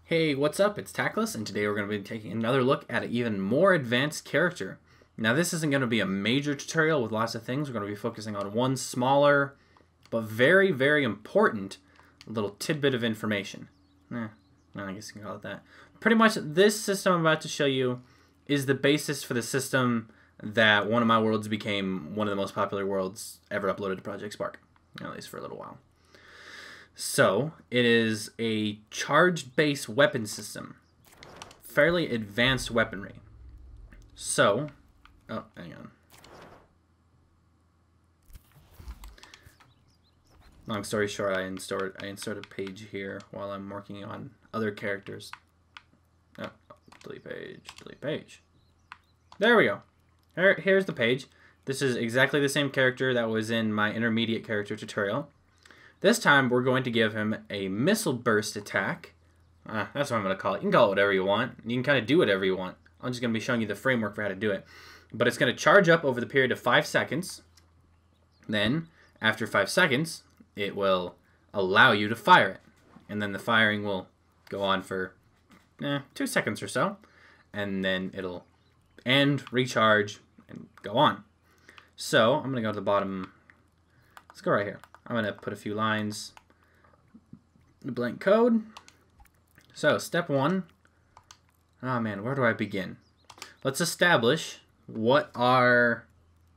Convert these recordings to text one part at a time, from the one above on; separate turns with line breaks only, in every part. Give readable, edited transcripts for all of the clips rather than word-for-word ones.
Hey, what's up? It's Taclys, and today we're going to be taking another look at an even more advanced character. Now, this isn't going to be a major tutorial with lots of things. We're going to be focusing on one smaller, but very, very important little tidbit of information. I guess you can call it that. Pretty much, this system I'm about to show you is the basis for the system that one of my worlds became one of the most popular worlds ever uploaded to Project Spark, at least for a little while. So, it is a charge-based weapon system. Fairly advanced weaponry. So, oh, hang on. Long story short, I insert a page here while I'm working on other characters. Oh, delete page, delete page. There we go. Here's the page. This is exactly the same character that was in my intermediate character tutorial. This time, we're going to give him a missile burst attack. That's what I'm going to call it. You can call it whatever you want. You can kind of do whatever you want. I'm just going to be showing you the framework for how to do it. But it's going to charge up over the period of 5 seconds. Then, after 5 seconds, it will allow you to fire it. And then the firing will go on for 2 seconds or so. And then it'll end, recharge, and go on. So, I'm going to go to the bottom. Let's go right here. I'm going to put a few lines, the blank code. So, step 1. Oh man, where do I begin? Let's establish what our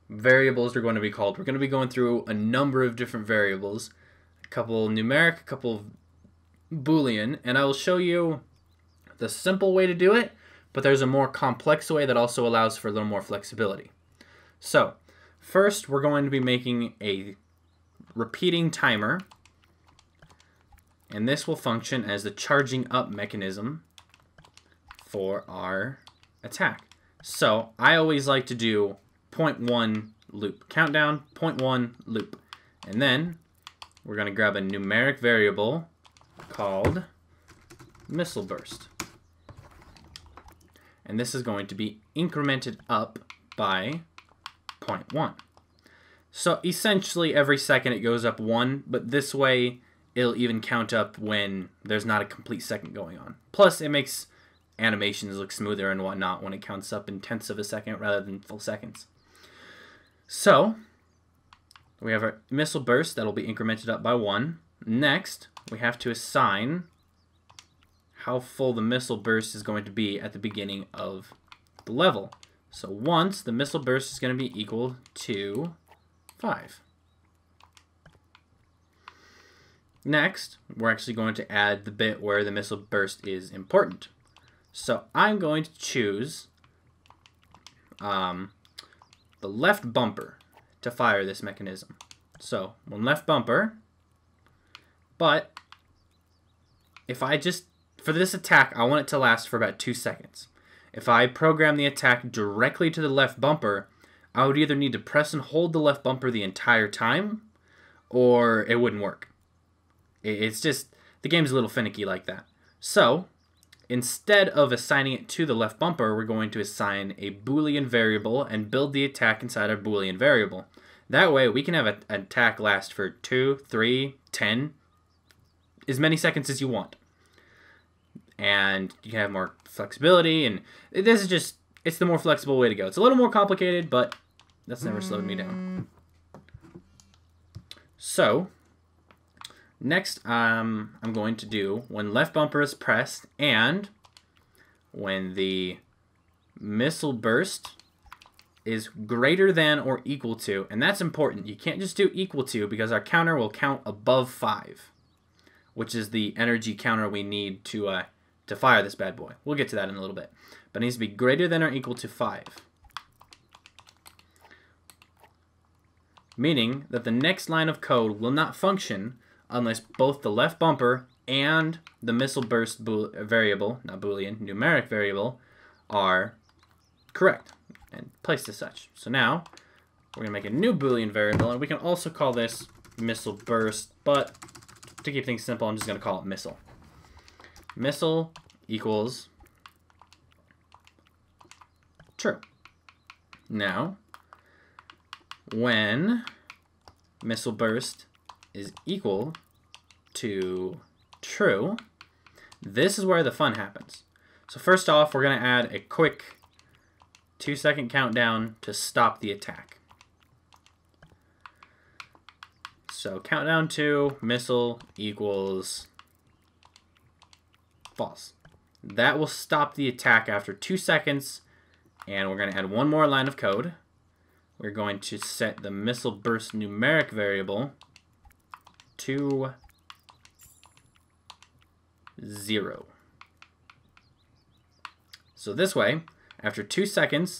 variables are going to be called. We're going to be going through a number of different variables, a couple numeric, a couple Boolean, and I will show you the simple way to do it, but there's a more complex way that also allows for a little more flexibility. So, first we're going to be making a repeating timer, and this will function as the charging up mechanism for our attack. So I always like to do 0.1 loop countdown, 0.1 loop, and then we're going to grab a numeric variable called missile burst, and this is going to be incremented up by 0.1. So essentially every second it goes up 1, but this way it'll even count up when there's not a complete second going on. Plus it makes animations look smoother and whatnot when it counts up in tenths of a second rather than full seconds. So we have our missile burst that'll be incremented up by 1. Next, we have to assign how full the missile burst is going to be at the beginning of the level. So once the missile burst is going to be equal to 5. Next, we're actually going to add the bit where the missile burst is important. So I'm going to choose the left bumper to fire this mechanism. So one left bumper, but if I just, for this attack, I want it to last for about 2 seconds. If I program the attack directly to the left bumper, I would either need to press and hold the left bumper the entire time, or it wouldn't work. It's just, the game's a little finicky like that. So, instead of assigning it to the left bumper, we're going to assign a Boolean variable and build the attack inside our Boolean variable. That way, we can have an attack last for 2, 3, 10, as many seconds as you want. And you can have more flexibility, and this is just, it's the more flexible way to go. It's a little more complicated, but that's never slowed me down. So, next I'm going to do when left bumper is pressed and when the missile burst is greater than or equal to, and that's important. You can't just do equal to because our counter will count above 5, which is the energy counter we need to fire this bad boy. We'll get to that in a little bit. But it needs to be greater than or equal to 5. Meaning that the next line of code will not function unless both the left bumper and the missile burst variable, not Boolean, numeric variable, are correct and placed as such. So now we're going to make a new Boolean variable, and we can also call this missile burst, but to keep things simple, I'm just going to call it missile. Missile equals true. Now, when missile burst is equal to true, this is where the fun happens. So first off, we're going to add a quick 2-second countdown to stop the attack. So countdown 2, missile equals false. That will stop the attack after 2 seconds, and we're going to add one more line of code. We're going to set the missile burst numeric variable to 0. So this way, after 2 seconds,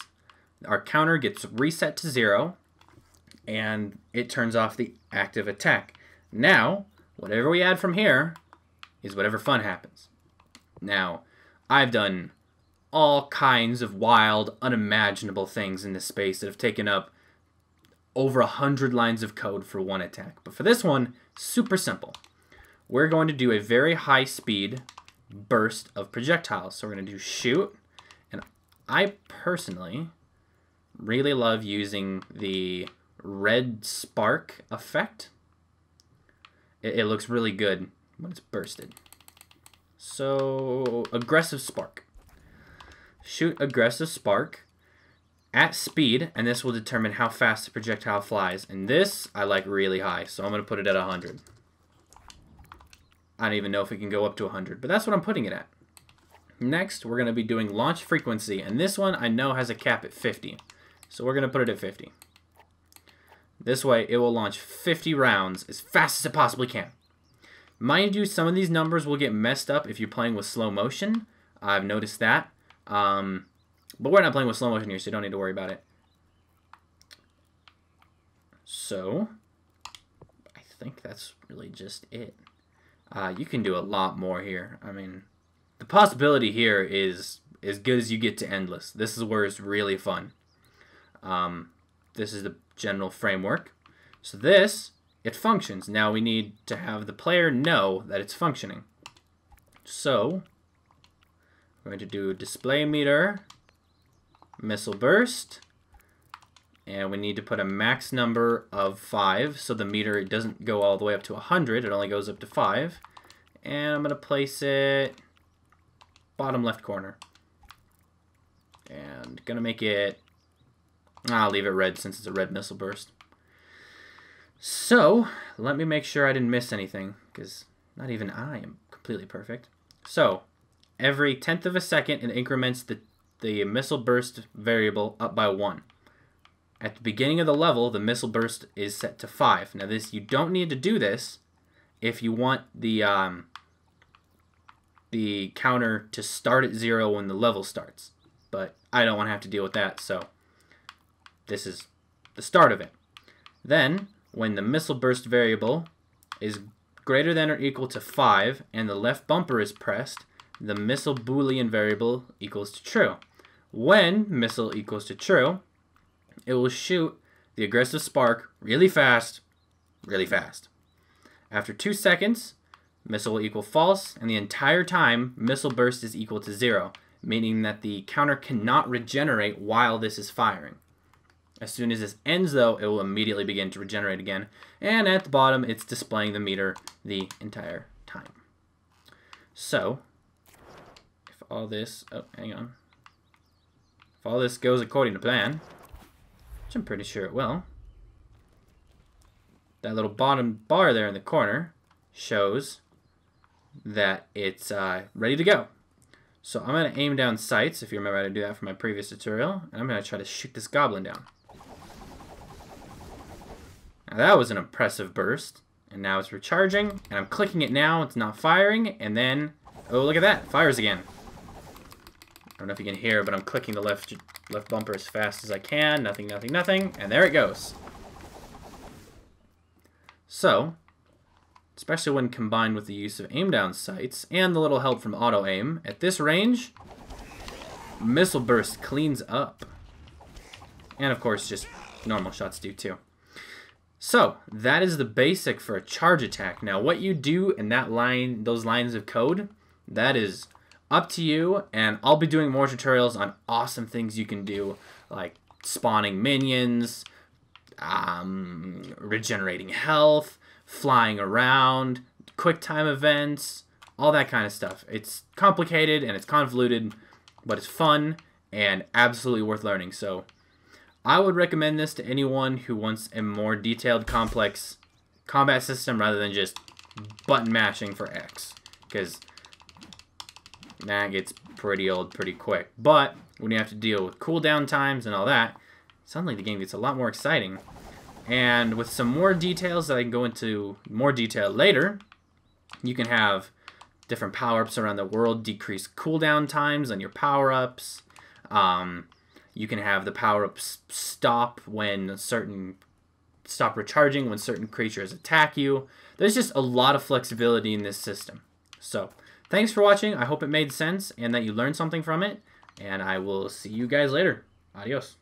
our counter gets reset to 0, and it turns off the active attack. Now, whatever we add from here is whatever fun happens. Now, I've done all kinds of wild, unimaginable things in this space that have taken up over 100 lines of code for one attack. But for this one, super simple. We're going to do a very high speed burst of projectiles. So we're going to do shoot. And I personally really love using the red spark effect. It looks really good when it's bursted. So, aggressive spark. Shoot aggressive spark at speed, and this will determine how fast the projectile flies. And this, I like really high, so I'm going to put it at 100. I don't even know if it can go up to 100, but that's what I'm putting it at. Next, we're going to be doing launch frequency, and this one I know has a cap at 50. So we're going to put it at 50. This way, it will launch 50 rounds as fast as it possibly can. Mind you, some of these numbers will get messed up if you're playing with slow motion. I've noticed that. But we're not playing with slow motion here, so you don't need to worry about it. So, I think that's really just it. You can do a lot more here. I mean, the possibility here is as good as you get to endless. This is where it's really fun. This is the general framework. So this, it functions. Now we need to have the player know that it's functioning. So we're going to do display meter, missile burst, and we need to put a max number of 5. So the meter, it doesn't go all the way up to 100, it only goes up to 5. And I'm going to place it bottom left corner. And going to make it, I'll leave it red since it's a red missile burst. So, let me make sure I didn't miss anything, because not even I am completely perfect. So, every 1/10 of a second, it increments the missile burst variable up by 1. At the beginning of the level, the missile burst is set to 5. Now, this, you don't need to do this if you want the counter to start at 0 when the level starts. But I don't want to have to deal with that, so this is the start of it. Then, when the missile burst variable is greater than or equal to 5 and the left bumper is pressed, the missile Boolean variable equals to true. When missile equals to true, it will shoot the aggressive spark really fast, really fast. After 2 seconds, missile will equal false, and the entire time, missile burst is equal to 0, meaning that the counter cannot regenerate while this is firing. As soon as this ends, though, it will immediately begin to regenerate again. And at the bottom, it's displaying the meter the entire time. So, if all this... Oh, hang on. If all this goes according to plan, which I'm pretty sure it will, that little bottom bar there in the corner shows that it's ready to go. So I'm going to aim down sights, if you remember how to do that from my previous tutorial, and I'm going to try to shoot this goblin down. Now that was an impressive burst, and now it's recharging, and I'm clicking it now, it's not firing, and then, oh look at that, it fires again. I don't know if you can hear, but I'm clicking the left bumper as fast as I can, nothing, nothing, nothing, and there it goes. So, especially when combined with the use of aim down sights, and the little help from auto aim, at this range, missile burst cleans up. And of course, just normal shots do too. So, that is the basic for a charge attack. Now, what you do in that line, those lines of code, that is up to you, and I'll be doing more tutorials on awesome things you can do, like spawning minions, regenerating health, flying around, quick time events, all that kind of stuff. It's complicated and it's convoluted, but it's fun and absolutely worth learning. So I would recommend this to anyone who wants a more detailed, complex combat system rather than just button mashing for X, because that gets pretty old pretty quick. But when you have to deal with cooldown times and all that, suddenly the game gets a lot more exciting. And with some more details that I can go into more detail later, you can have different power-ups around the world, decrease cooldown times on your power-ups. You can have the power-ups stop recharging when certain creatures attack you. There's just a lot of flexibility in this system. So, thanks for watching. I hope it made sense and that you learned something from it. And I will see you guys later. Adios.